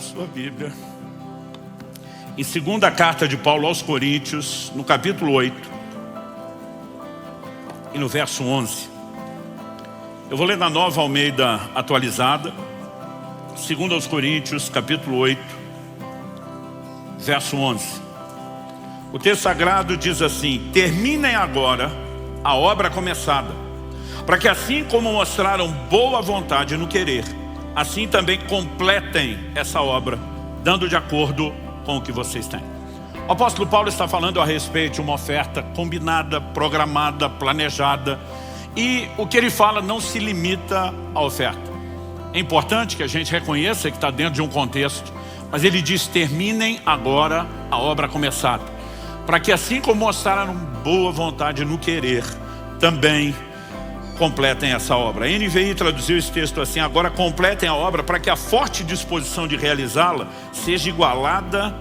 a sua Bíblia em segunda carta de Paulo aos Coríntios, no capítulo 8 e no verso 11. Eu vou ler na Nova Almeida atualizada, segunda aos Coríntios, capítulo 8, verso 11. O texto sagrado diz assim: terminem agora a obra começada, para que assim como mostraram boa vontade no querer, assim também completem essa obra, dando de acordo com o que vocês têm. O apóstolo Paulo está falando a respeito de uma oferta combinada, programada, planejada, e o que ele fala não se limita à oferta. É importante que a gente reconheça que está dentro de um contexto, mas ele diz: terminem agora a obra começada, para que assim como mostraram boa vontade no querer, também completem essa obra. A NVI traduziu esse texto assim: agora completem a obra para que a forte disposição de realizá-la seja igualada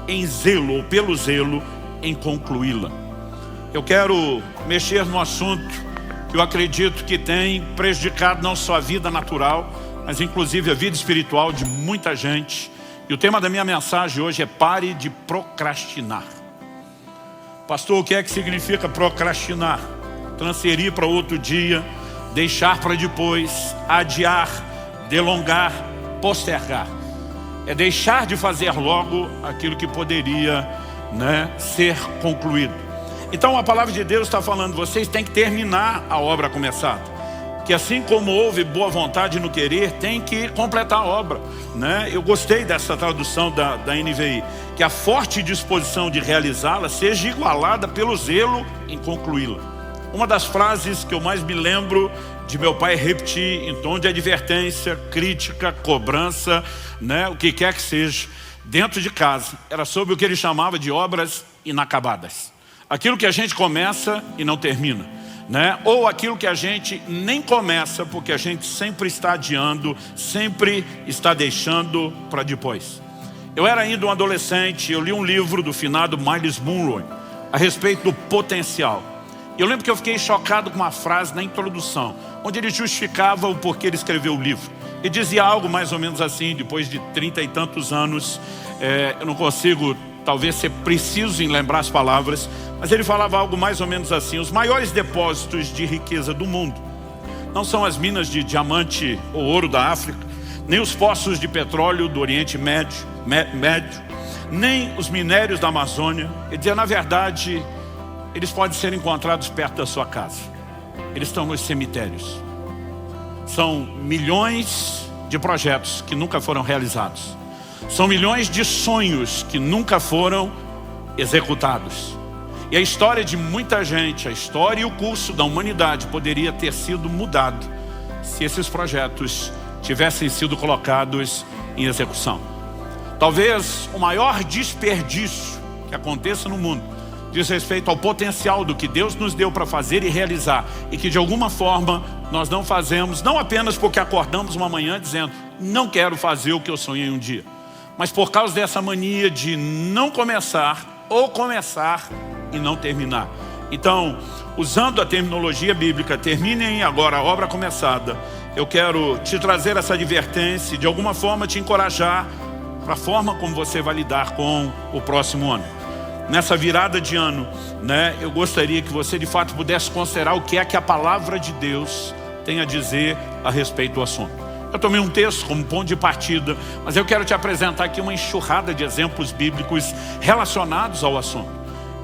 em zelo, ou pelo zelo, em concluí-la. Eu quero mexer no assunto que eu acredito que tem prejudicado não só a vida natural, mas inclusive a vida espiritual de muita gente. E o tema da minha mensagem hoje é: pare de procrastinar. Pastor, o que é que significa procrastinar? Transferir para outro dia, deixar para depois, adiar, delongar, postergar. É deixar de fazer logo aquilo que poderia, ser concluído. Então a palavra de Deus está falando: vocês têm que terminar a obra começada, que assim como houve boa vontade no querer, tem que completar a obra, Eu gostei dessa tradução da NVI, que a forte disposição de realizá-la seja igualada pelo zelo em concluí-la. Uma das frases que eu mais me lembro de meu pai repetir em tom de advertência, crítica, cobrança, o que quer que seja, dentro de casa, era sobre o que ele chamava de obras inacabadas. Aquilo que a gente começa e não termina, ou aquilo que a gente nem começa porque a gente sempre está adiando, sempre está deixando para depois. Eu era ainda um adolescente, eu li um livro do finado Miles Monroe a respeito do potencial. Eu lembro que eu fiquei chocado com uma frase na introdução, onde ele justificava o porquê ele escreveu o livro. Ele dizia algo mais ou menos assim: depois de 30 e tantos anos, eu não consigo talvez ser preciso em lembrar as palavras, mas ele falava algo mais ou menos assim: os maiores depósitos de riqueza do mundo não são as minas de diamante ou ouro da África, nem os poços de petróleo do Oriente Médio, nem os minérios da Amazônia. Ele dizia: na verdade, eles podem ser encontrados perto da sua casa. Eles estão nos cemitérios. São milhões de projetos que nunca foram realizados. São milhões de sonhos que nunca foram executados. E a história de muita gente, a história e o curso da humanidade poderia ter sido mudado se esses projetos tivessem sido colocados em execução. Talvez o maior desperdício que aconteça no mundo diz respeito ao potencial do que Deus nos deu para fazer e realizar, e que de alguma forma nós não fazemos, não apenas porque acordamos uma manhã dizendo: não quero fazer o que eu sonhei um dia, mas por causa dessa mania de não começar, ou começar e não terminar. Então, usando a terminologia bíblica, terminem agora a obra começada, eu quero te trazer essa advertência e de alguma forma te encorajar para a forma como você vai lidar com o próximo ano. Nessa virada de ano, eu gostaria que você de fato pudesse considerar o que é que a palavra de Deus tem a dizer a respeito do assunto. Eu tomei um texto como ponto de partida, mas eu quero te apresentar aqui uma enxurrada de exemplos bíblicos relacionados ao assunto.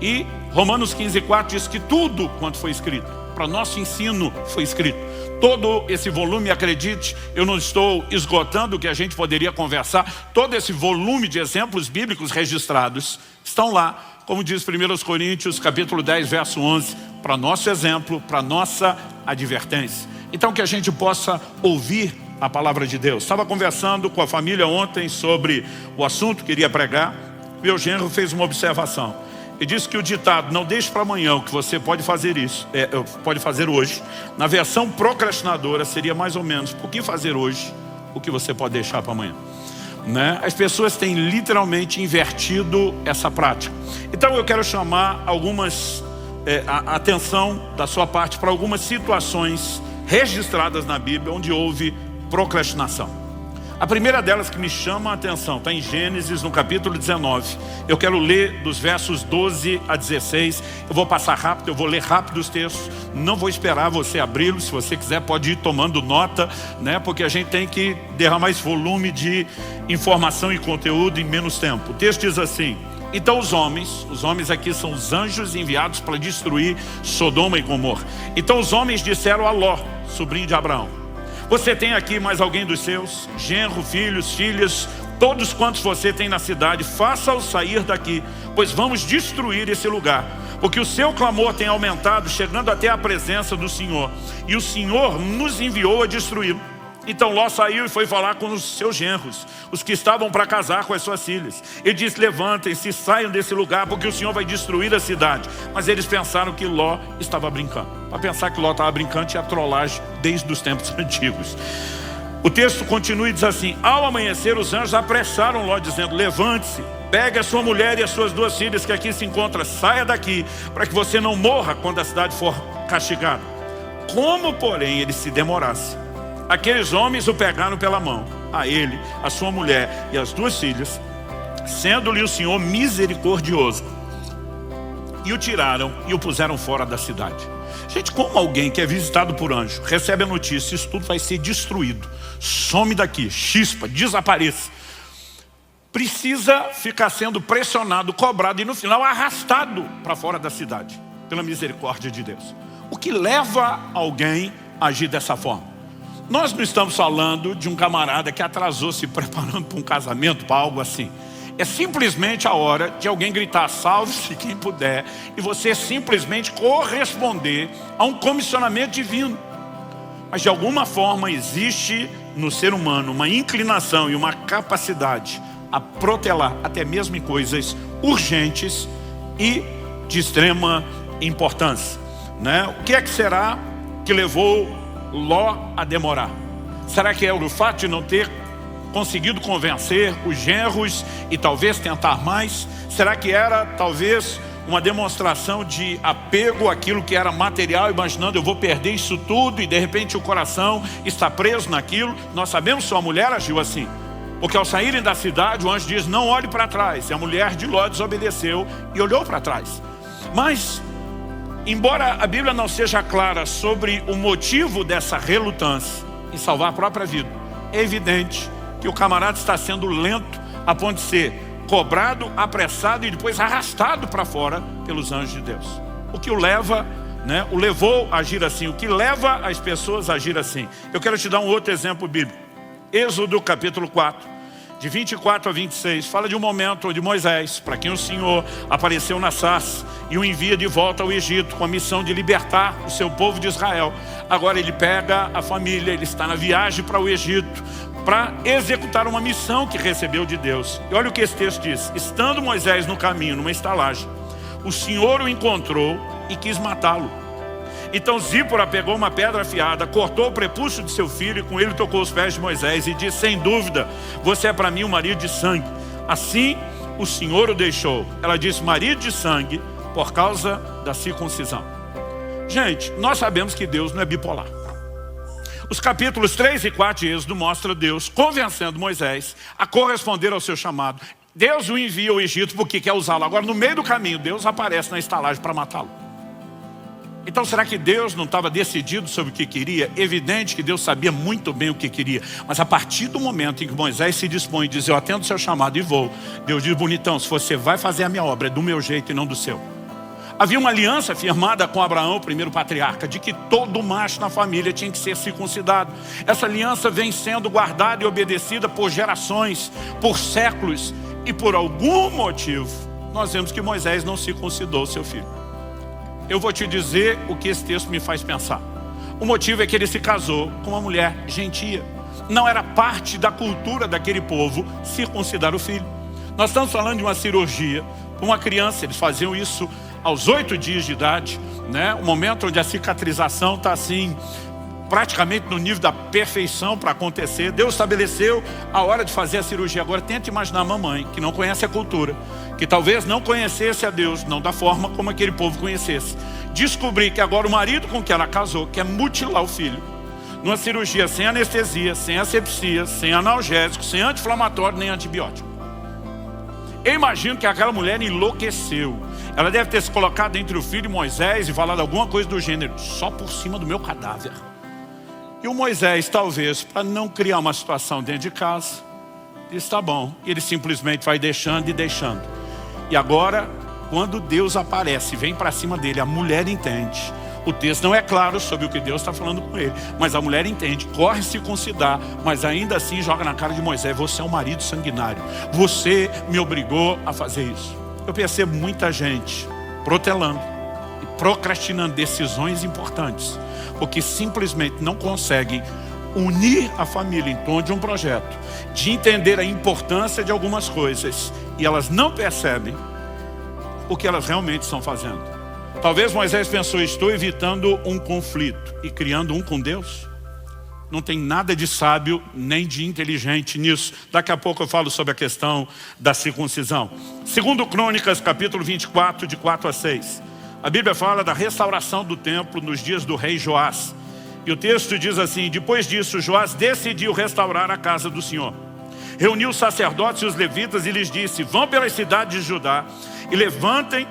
E Romanos 15:4 diz que tudo quanto foi escrito, para nosso ensino foi escrito. Todo esse volume, acredite, eu não estou esgotando o que a gente poderia conversar, todo esse volume de exemplos bíblicos registrados estão lá, como diz 1 Coríntios capítulo 10, verso 11, para nosso exemplo, para nossa advertência. Então que a gente possa ouvir a palavra de Deus. Estava conversando com a família ontem sobre o assunto que iria pregar. Meu genro fez uma observação. Ele disse que o ditado "não deixe para amanhã o que você pode fazer pode fazer hoje", na versão procrastinadora seria mais ou menos: por que fazer hoje o que você pode deixar para amanhã? As pessoas têm literalmente invertido essa prática. Então eu quero chamar a atenção da sua parte para algumas situações registradas na Bíblia onde houve procrastinação. A primeira delas que me chama a atenção está em Gênesis, no capítulo 19. Eu quero ler dos versos 12 a 16. Eu vou passar rápido, eu vou ler rápido os textos. Não vou esperar você abri-los. Se você quiser pode ir tomando nota, né? Porque a gente tem que derramar esse volume de informação e conteúdo em menos tempo. O texto diz assim: então os homens aqui são os anjos enviados para destruir Sodoma e Gomorra. Então os homens disseram a Ló, sobrinho de Abraão: você tem aqui mais alguém dos seus? Genro, filhos, filhas, todos quantos você tem na cidade, faça-os sair daqui, pois vamos destruir esse lugar. Porque o seu clamor tem aumentado, chegando até a presença do Senhor. E o Senhor nos enviou a destruí-lo. Então Ló saiu e foi falar com os seus genros, os que estavam para casar com as suas filhas. Ele disse: levantem-se e saiam desse lugar, porque o Senhor vai destruir a cidade. Mas eles pensaram que Ló estava brincando. Para pensar que Ló estava brincando, tinha trollagem desde os tempos antigos. O texto continua e diz assim: ao amanhecer os anjos apressaram Ló, dizendo: levante-se, pegue a sua mulher e as suas 2 filhas que aqui se encontram, saia daqui, para que você não morra quando a cidade for castigada. Como porém ele se demorasse, aqueles homens o pegaram pela mão, a ele, a sua mulher e as 2 filhas, sendo-lhe o Senhor misericordioso, e o tiraram e o puseram fora da cidade. Gente, como alguém que é visitado por anjo recebe a notícia: isso tudo vai ser destruído, some daqui, chispa, desapareça, precisa ficar sendo pressionado, cobrado e no final arrastado para fora da cidade, pela misericórdia de Deus. O que leva alguém a agir dessa forma? Nós não estamos falando de um camarada que atrasou se preparando para um casamento, para algo assim. É simplesmente a hora de alguém gritar: salve-se quem puder, e você simplesmente corresponder a um comissionamento divino. Mas de alguma forma existe no ser humano uma inclinação e uma capacidade a protelar, até mesmo em coisas urgentes e de extrema importância, né? O que é que será que levou Ló a demorar? Será que é o fato de não ter conseguido convencer os genros e talvez tentar mais? Será que era talvez uma demonstração de apego àquilo que era material, imaginando: eu vou perder isso tudo, e de repente o coração está preso naquilo? Nós sabemos que sua mulher agiu assim, porque ao saírem da cidade o anjo diz: não olhe para trás, e a mulher de Ló desobedeceu e olhou para trás. Mas embora a Bíblia não seja clara sobre o motivo dessa relutância em salvar a própria vida, é evidente que o camarada está sendo lento a ponto de ser cobrado, apressado e depois arrastado para fora pelos anjos de Deus. O que o leva, né, o levou a agir assim, o que leva as pessoas a agir assim. Eu quero te dar um outro exemplo bíblico. Êxodo capítulo 4. De 24 a 26, fala de um momento onde Moisés, para quem o Senhor apareceu na sarça e o envia de volta ao Egito com a missão de libertar o seu povo de Israel. Agora ele pega a família, ele está na viagem para o Egito para executar uma missão que recebeu de Deus. E olha o que esse texto diz: estando Moisés no caminho, numa estalagem, o Senhor o encontrou e quis matá-lo. Então Zípora pegou uma pedra afiada, cortou o prepúcio de seu filho e com ele tocou os pés de Moisés e disse: sem dúvida, você é para mim um marido de sangue. Assim o Senhor o deixou. Ela disse: marido de sangue, por causa da circuncisão. Gente, nós sabemos que Deus não é bipolar. Os capítulos 3 e 4 de Êxodo mostram Deus convencendo Moisés a corresponder ao seu chamado. Deus o envia ao Egito porque quer usá-lo. Agora, no meio do caminho, Deus aparece na estalagem para matá-lo. Então será que Deus não estava decidido sobre o que queria? Evidente que Deus sabia muito bem o que queria. Mas a partir do momento em que Moisés se dispõe e diz: eu atendo o seu chamado e vou, Deus diz: bonitão, se você vai fazer a minha obra, é do meu jeito e não do seu. Havia uma aliança firmada com Abraão, o primeiro patriarca, de que todo macho na família tinha que ser circuncidado. Essa aliança vem sendo guardada e obedecida por gerações, por séculos. E por algum motivo, nós vemos que Moisés não circuncidou seu filho. Eu vou te dizer o que esse texto me faz pensar. O motivo é que ele se casou com uma mulher gentia. Não era parte da cultura daquele povo circuncidar o filho. Nós estamos falando de uma cirurgia com uma criança. Eles faziam isso aos 8 dias de idade, né? O momento onde a cicatrização está assim, praticamente no nível da perfeição para acontecer. Deus estabeleceu a hora de fazer a cirurgia. Agora tente imaginar a mamãe que não conhece a cultura, que talvez não conhecesse a Deus, não da forma como aquele povo conhecesse, descobrir que agora o marido com que ela casou quer mutilar o filho. numa cirurgia sem anestesia, sem asepsia, sem analgésico, sem anti-inflamatório nem antibiótico. Eu imagino que aquela mulher enlouqueceu. Ela deve ter se colocado entre o filho e Moisés e falado alguma coisa do gênero: só por cima do meu cadáver. E o Moisés, talvez, para não criar uma situação dentro de casa, disse: tá bom. E ele simplesmente vai deixando e deixando. E agora, quando Deus aparece e vem para cima dele, a mulher entende. O texto não é claro sobre o que Deus está falando com ele, mas a mulher entende, corre circuncidar, mas ainda assim joga na cara de Moisés: você é um marido sanguinário, você me obrigou a fazer isso. Eu percebo muita gente protelando e procrastinando decisões importantes, porque simplesmente não conseguem unir a família em torno de um projeto, de entender a importância de algumas coisas, e elas não percebem o que elas realmente estão fazendo. Talvez Moisés pensou: estou evitando um conflito e criando um com Deus. Não tem nada de sábio nem de inteligente nisso. Daqui a pouco eu falo sobre a questão da circuncisão. Segundo Crônicas, capítulo 24, de 4 a 6. A Bíblia fala da restauração do templo nos dias do rei Joás. E o texto diz assim: depois disso, Joás decidiu restaurar a casa do Senhor. Reuniu os sacerdotes e os levitas e lhes disse: vão pelas cidades de Judá e levantem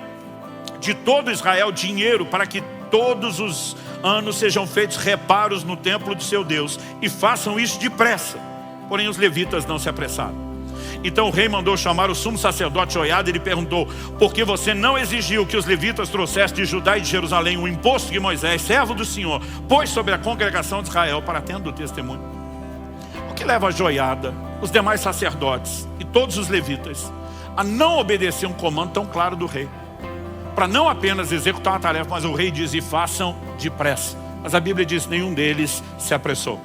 de todo Israel dinheiro para que todos os anos sejam feitos reparos no templo de seu Deus, e façam isso depressa. Porém os levitas não se apressaram. Então o rei mandou chamar o sumo sacerdote Joiada e lhe perguntou: por que você não exigiu que os levitas trouxessem de Judá e de Jerusalém o imposto que Moisés, servo do Senhor, pôs sobre a congregação de Israel para tendo o testemunho? O que leva a Joiada, os demais sacerdotes e todos os levitas a não obedecer um comando tão claro do rei, para não apenas executar uma tarefa, mas o rei diz: e façam depressa. Mas a Bíblia diz: nenhum deles se apressou.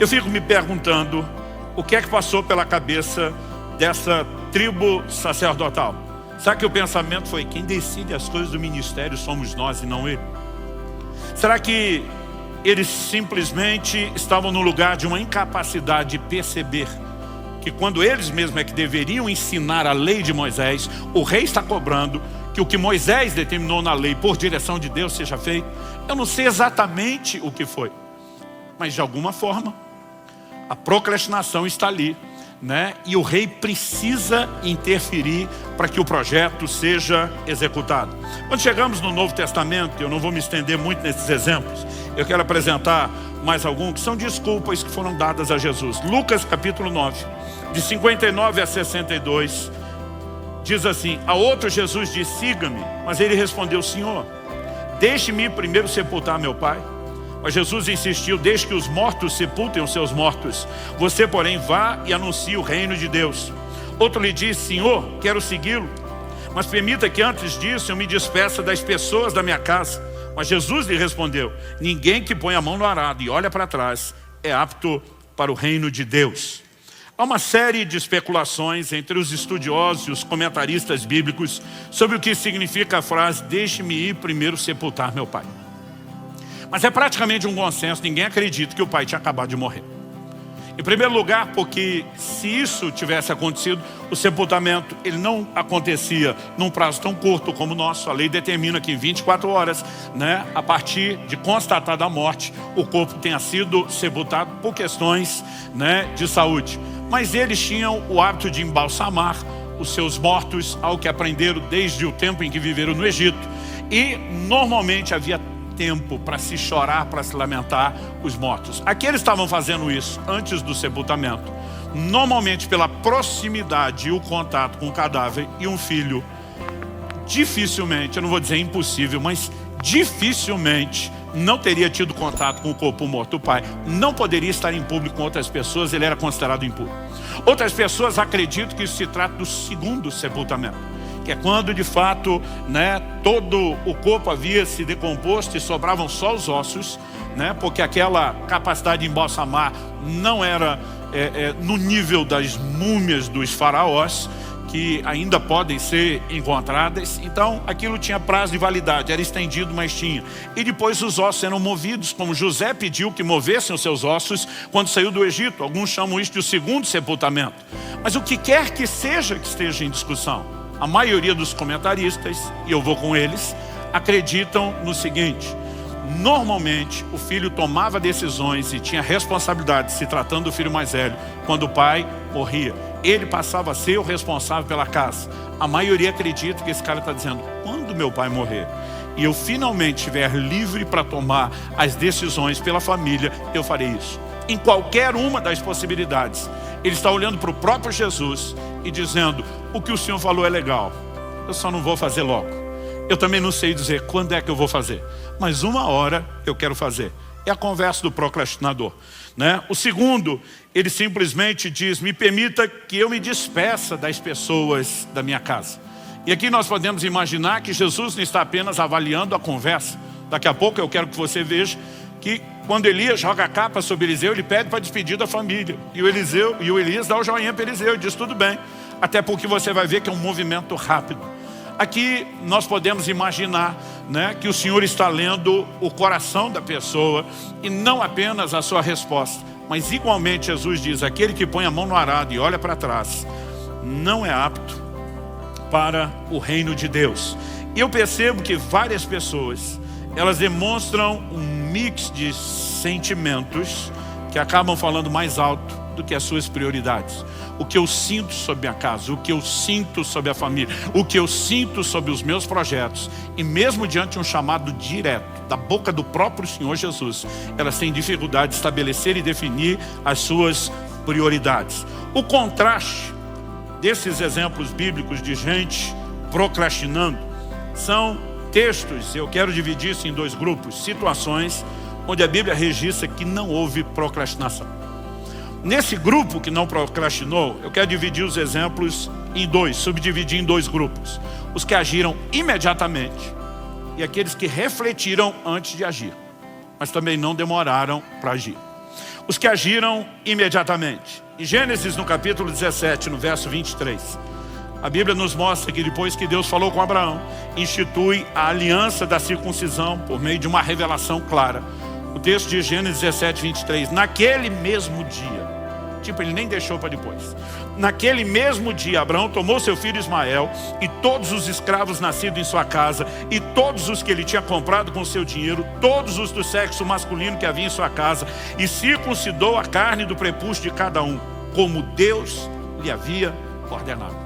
Eu fico me perguntando o que é que passou pela cabeça dessa tribo sacerdotal. Será que o pensamento foi: quem decide as coisas do ministério somos nós e não ele? Será que eles simplesmente estavam no lugar de uma incapacidade de perceber que quando eles mesmos é que deveriam ensinar a lei de Moisés, o rei está cobrando que o que Moisés determinou na lei por direção de Deus seja feito? Eu não sei exatamente o que foi, mas de alguma forma a procrastinação está ali, né? E o rei precisa interferir para que o projeto seja executado. Quando chegamos no Novo Testamento, eu não vou me estender muito nesses exemplos, eu quero apresentar mais alguns que são desculpas que foram dadas a Jesus. Lucas capítulo 9, de 59 a 62, diz assim: a outro Jesus disse: siga-me. Mas ele respondeu: Senhor, deixe-me ir primeiro sepultar meu pai. Mas Jesus insistiu: deixe que os mortos sepultem os seus mortos. Você, porém, vá e anuncie o reino de Deus. Outro lhe disse: Senhor, quero segui-lo, mas permita que antes disso eu me despeça das pessoas da minha casa. Mas Jesus lhe respondeu: ninguém que põe a mão no arado e olha para trás é apto para o reino de Deus. Há uma série de especulações entre os estudiosos e os comentaristas bíblicos sobre o que significa a frase: deixe-me ir primeiro sepultar meu pai. Mas é praticamente um consenso, ninguém acredita que o pai tinha acabado de morrer. Em primeiro lugar, porque se isso tivesse acontecido, o sepultamento ele não acontecia num prazo tão curto como o nosso. A lei determina que em 24 horas, né, a partir de constatada a morte, o corpo tenha sido sepultado por questões, né, de saúde. Mas eles tinham o hábito de embalsamar os seus mortos, algo que aprenderam desde o tempo em que viveram no Egito. E normalmente havia tempo para se chorar, para se lamentar os mortos. Aqui eles estavam fazendo isso antes do sepultamento. Normalmente pela proximidade e o contato com o cadáver, e um filho dificilmente, eu não vou dizer impossível, mas dificilmente não teria tido contato com o corpo morto do pai. Não poderia estar em público com outras pessoas, ele era considerado impuro. Outras pessoas acreditam que isso se trata do segundo sepultamento, que é quando de fato, né, todo o corpo havia se decomposto e sobravam só os ossos, né, porque aquela capacidade de embalsamar não era no nível das múmias dos faraós, que ainda podem ser encontradas. Então aquilo tinha prazo de validade, era estendido, mas tinha. E depois os ossos eram movidos, como José pediu que movessem os seus ossos quando saiu do Egito. Alguns chamam isso de o segundo sepultamento. Mas o que quer que seja que esteja em discussão, a maioria dos comentaristas, e eu vou com eles, acreditam no seguinte: Normalmente, o filho tomava decisões e tinha responsabilidade, se tratando do filho mais velho, quando o pai morria. Ele passava a ser o responsável pela casa. A maioria acredita que esse cara está dizendo, quando meu pai morrer e eu finalmente estiver livre para tomar as decisões pela família, eu farei isso. Em qualquer uma das possibilidades, ele está olhando para o próprio Jesus e dizendo, o que o Senhor falou é legal, eu só não vou fazer logo. Eu também não sei dizer quando é que eu vou fazer, mas uma hora eu quero fazer. É a conversa do procrastinador, né? O segundo, ele simplesmente diz, me permita que eu me despeça das pessoas da minha casa. E aqui nós podemos imaginar que Jesus não está apenas avaliando a conversa. Daqui a pouco eu quero que você veja que quando Elias joga a capa sobre Eliseu, ele pede para despedir da família. E o Elias dá o joinha para Eliseu e diz, tudo bem. Até porque você vai ver que é um movimento rápido. Aqui nós podemos imaginar, né, que o Senhor está lendo o coração da pessoa e não apenas a sua resposta. Mas igualmente Jesus diz, aquele que põe a mão no arado e olha para trás, não é apto para o reino de Deus. E eu percebo que várias pessoas, elas demonstram um mix de sentimentos que acabam falando mais alto do que as suas prioridades. O que eu sinto sobre minha casa, o que eu sinto sobre a família, o que eu sinto sobre os meus projetos. E mesmo diante de um chamado direto da boca do próprio Senhor Jesus, elas têm dificuldade de estabelecer e definir as suas prioridades. O contraste desses exemplos bíblicos de gente procrastinando são textos, eu quero dividir isso em dois grupos, situações onde a Bíblia registra que não houve procrastinação. Nesse grupo que não procrastinou, eu quero dividir os exemplos em dois, subdividir em dois grupos. Os que agiram imediatamente e aqueles que refletiram antes de agir, mas também não demoraram para agir. Os que agiram imediatamente. Em Gênesis, no capítulo 17, no verso 23, a Bíblia nos mostra que depois que Deus falou com Abraão, institui a aliança da circuncisão por meio de uma revelação clara. O texto de Gênesis 17, 23, naquele mesmo dia, tipo, ele nem deixou para depois. Naquele mesmo dia, Abraão tomou seu filho Ismael e todos os escravos nascidos em sua casa e todos os que ele tinha comprado com seu dinheiro, todos os do sexo masculino que havia em sua casa, e circuncidou a carne do prepúcio de cada um, como Deus lhe havia ordenado.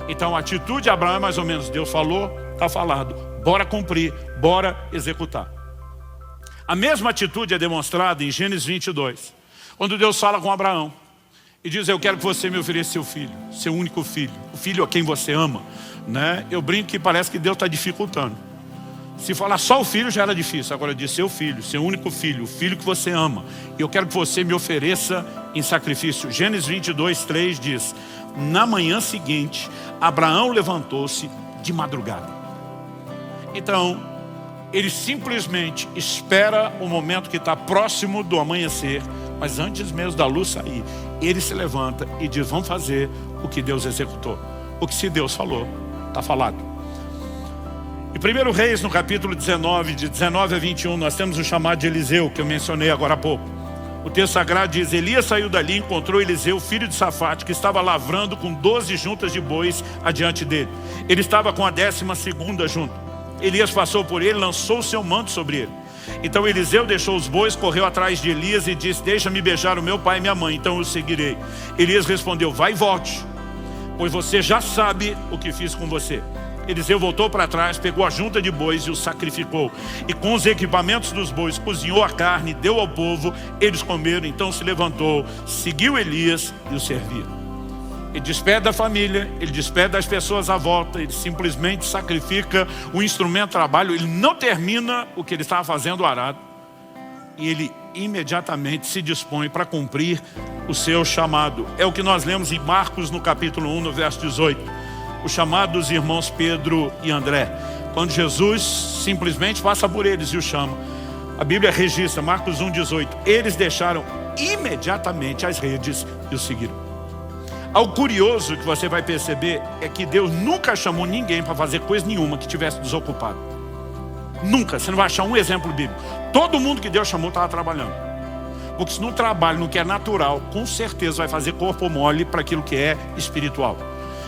Então a atitude de Abraão é mais ou menos, Deus falou, está falado, bora cumprir, bora executar. A mesma atitude é demonstrada em Gênesis 22, quando Deus fala com Abraão e diz, eu quero que você me ofereça seu filho, seu único filho, o filho a quem você ama, né? Eu brinco que parece que Deus está dificultando. Se falar só o filho já era difícil, agora diz seu filho, seu único filho, o filho que você ama, e eu quero que você me ofereça em sacrifício. Gênesis 22, 3 diz, na manhã seguinte, Abraão levantou-se de madrugada. Então, ele simplesmente espera o momento que está próximo do amanhecer, mas antes mesmo da luz sair, ele se levanta e diz, vamos fazer o que Deus executou. O que se Deus falou, está falado. Em 1 Reis, no capítulo 19, de 19 a 21, nós temos o chamado de Eliseu, que eu mencionei agora há pouco. O texto sagrado diz, Elias saiu dali e encontrou Eliseu, filho de Safate, que estava lavrando com 12 juntas de bois adiante dele. Ele estava com a 12ª junta. Elias passou por ele, lançou o seu manto sobre ele. Então Eliseu deixou os bois, correu atrás de Elias e disse, deixa-me beijar o meu pai e minha mãe, então eu seguirei. Elias respondeu, vai e volte, pois você já sabe o que fiz com você. Eliseu voltou para trás, pegou a junta de bois e os sacrificou. E com os equipamentos dos bois, cozinhou a carne, deu ao povo, eles comeram, então se levantou, seguiu Elias e o servia. Ele despede da família, ele despede das pessoas à volta, ele simplesmente sacrifica o instrumento de trabalho, ele não termina o que ele estava fazendo o arado, e ele imediatamente se dispõe para cumprir o seu chamado. É o que nós lemos em Marcos no capítulo 1, no verso 18, o chamado dos irmãos Pedro e André, quando Jesus simplesmente passa por eles e os chama. A Bíblia registra, Marcos 1, 18, eles deixaram imediatamente as redes e o seguiram. Algo curioso que você vai perceber é que Deus nunca chamou ninguém para fazer coisa nenhuma que estivesse desocupado. Nunca, você não vai achar um exemplo bíblico. Todo mundo que Deus chamou estava trabalhando. Porque se não trabalha no que é natural, com certeza vai fazer corpo mole para aquilo que é espiritual.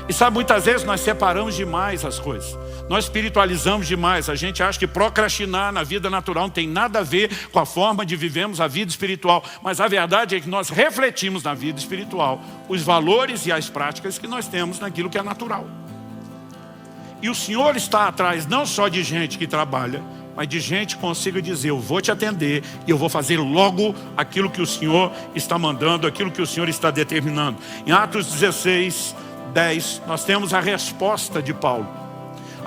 E sabe, muitas vezes nós separamos demais as coisas. Nós espiritualizamos demais. A gente acha que procrastinar na vida natural não tem nada a ver com a forma de vivemos a vida espiritual. Mas a verdade é que nós refletimos na vida espiritual os valores e as práticas que nós temos naquilo que é natural. E o Senhor está atrás não só de gente que trabalha, mas de gente que consiga dizer, eu vou te atender e eu vou fazer logo aquilo que o Senhor está mandando, aquilo que o Senhor está determinando. Em Atos 16, 10, nós temos a resposta de Paulo.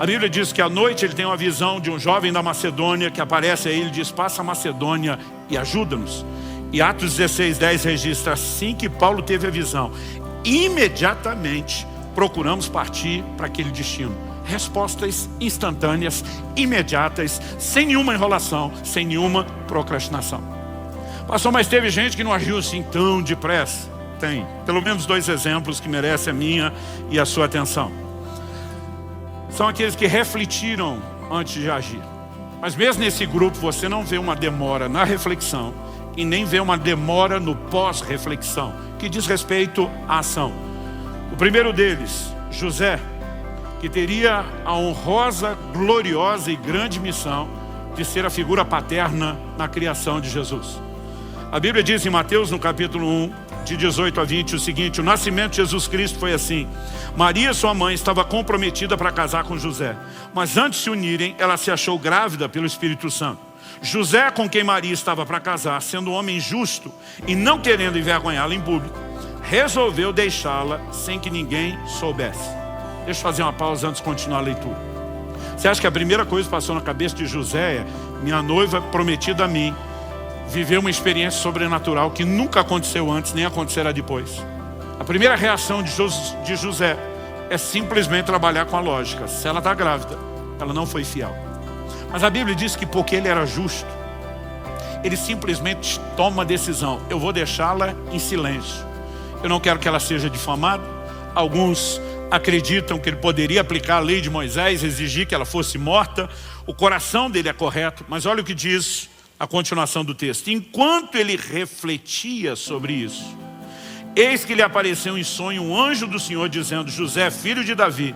A Bíblia diz que à noite ele tem uma visão de um jovem da Macedônia que aparece a ele e diz, passa a Macedônia e ajuda-nos. E Atos 16, 10 registra, assim que Paulo teve a visão, imediatamente procuramos partir para aquele destino. Respostas instantâneas, imediatas, sem nenhuma enrolação, sem nenhuma procrastinação. Pastor, mas teve gente que não agiu assim tão depressa? Tem. Pelo menos 2 exemplos que merecem a minha e a sua atenção. São aqueles que refletiram antes de agir. Mas mesmo nesse grupo você não vê uma demora na reflexão e nem vê uma demora no pós-reflexão, que diz respeito à ação. O primeiro deles, José, que teria a honrosa, gloriosa e grande missão de ser a figura paterna na criação de Jesus. A Bíblia diz em Mateus, no capítulo 1, de 18 a 20, o seguinte, o nascimento de Jesus Cristo foi assim. Maria, sua mãe, estava comprometida para casar com José, mas antes de se unirem, ela se achou grávida pelo Espírito Santo. José, com quem Maria estava para casar, sendo um homem justo e não querendo envergonhá-la em público, resolveu deixá-la sem que ninguém soubesse. Deixa eu fazer uma pausa antes de continuar a leitura. Você acha que a primeira coisa que passou na cabeça de José é, minha noiva prometida a mim, viver uma experiência sobrenatural que nunca aconteceu antes, nem acontecerá depois? A primeira reação de José é simplesmente trabalhar com a lógica. Se ela está grávida, ela não foi fiel. Mas a Bíblia diz que porque ele era justo, ele simplesmente toma a decisão. Eu vou deixá-la em silêncio. Eu não quero que ela seja difamada. Alguns acreditam que ele poderia aplicar a lei de Moisés, exigir que ela fosse morta. O coração dele é correto, mas olha o que diz a continuação do texto. Enquanto ele refletia sobre isso, eis que lhe apareceu em sonho um anjo do Senhor dizendo, José, filho de Davi,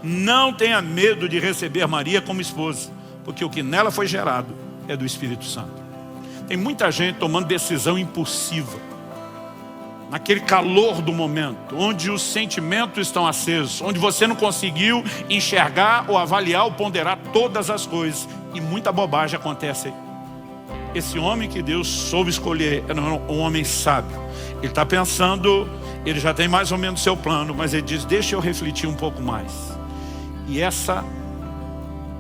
não tenha medo de receber Maria como esposa, porque o que nela foi gerado é do Espírito Santo. Tem muita gente tomando decisão impulsiva, naquele calor do momento, onde os sentimentos estão acesos, onde você não conseguiu enxergar ou avaliar ou ponderar todas as coisas, e muita bobagem acontece aí. Esse homem que Deus soube escolher era um homem sábio. Ele está pensando, ele já tem mais ou menos seu plano, mas ele diz, deixa eu refletir um pouco mais. E essa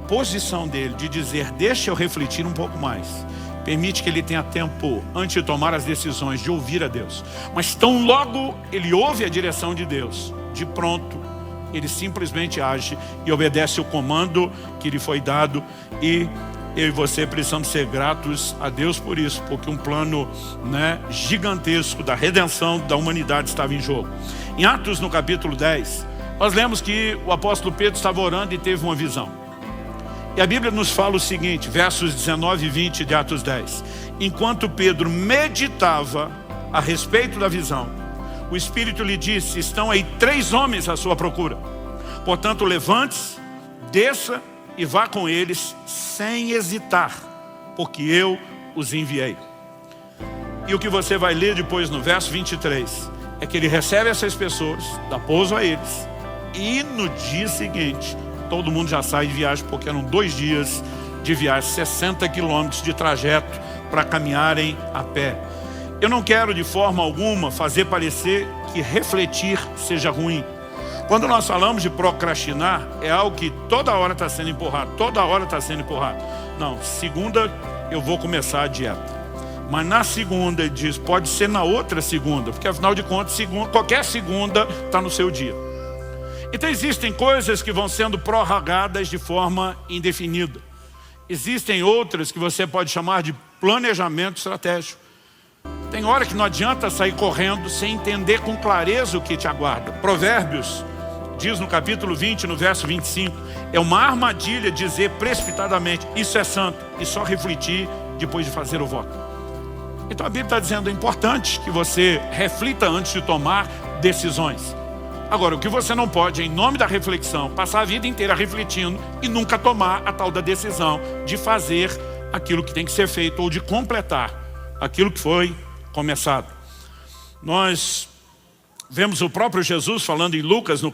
posição dele de dizer, deixa eu refletir um pouco mais, permite que ele tenha tempo, antes de tomar as decisões, de ouvir a Deus. Mas tão logo ele ouve a direção de Deus, de pronto, ele simplesmente age e obedece o comando que lhe foi dado. E eu e você precisamos ser gratos a Deus por isso, porque um plano gigantesco da redenção da humanidade estava em jogo. Em Atos, no capítulo 10, nós lemos que o apóstolo Pedro estava orando e teve uma visão. E a Bíblia nos fala o seguinte, versos 19 e 20 de Atos 10. Enquanto Pedro meditava a respeito da visão, o Espírito lhe disse, estão aí 3 homens à sua procura. Portanto, levante-se, desça e vá com eles sem hesitar, porque eu os enviei. E o que você vai ler depois no verso 23, é que ele recebe essas pessoas, dá pouso a eles, e no dia seguinte, todo mundo já sai de viagem, porque eram 2 dias de viagem, 60 quilômetros de trajeto para caminharem a pé. Eu não quero de forma alguma fazer parecer que refletir seja ruim. Quando nós falamos de procrastinar, é algo que toda hora está sendo empurrado, toda hora está sendo empurrado. Não, segunda eu vou começar a dieta. Mas na segunda, ele diz, pode ser na outra segunda, porque afinal de contas, qualquer segunda está no seu dia. Então existem coisas que vão sendo prorrogadas de forma indefinida. Existem outras que você pode chamar de planejamento estratégico. Tem hora que não adianta sair correndo sem entender com clareza o que te aguarda. Provérbios diz no capítulo 20, no verso 25, é uma armadilha dizer precipitadamente, isso é santo, e só refletir depois de fazer o voto. Então a Bíblia está dizendo, é importante que você reflita antes de tomar decisões. Agora, o que você não pode, em nome da reflexão, passar a vida inteira refletindo e nunca tomar a tal da decisão de fazer aquilo que tem que ser feito ou de completar aquilo que foi começado. Nós vemos o próprio Jesus falando em Lucas, no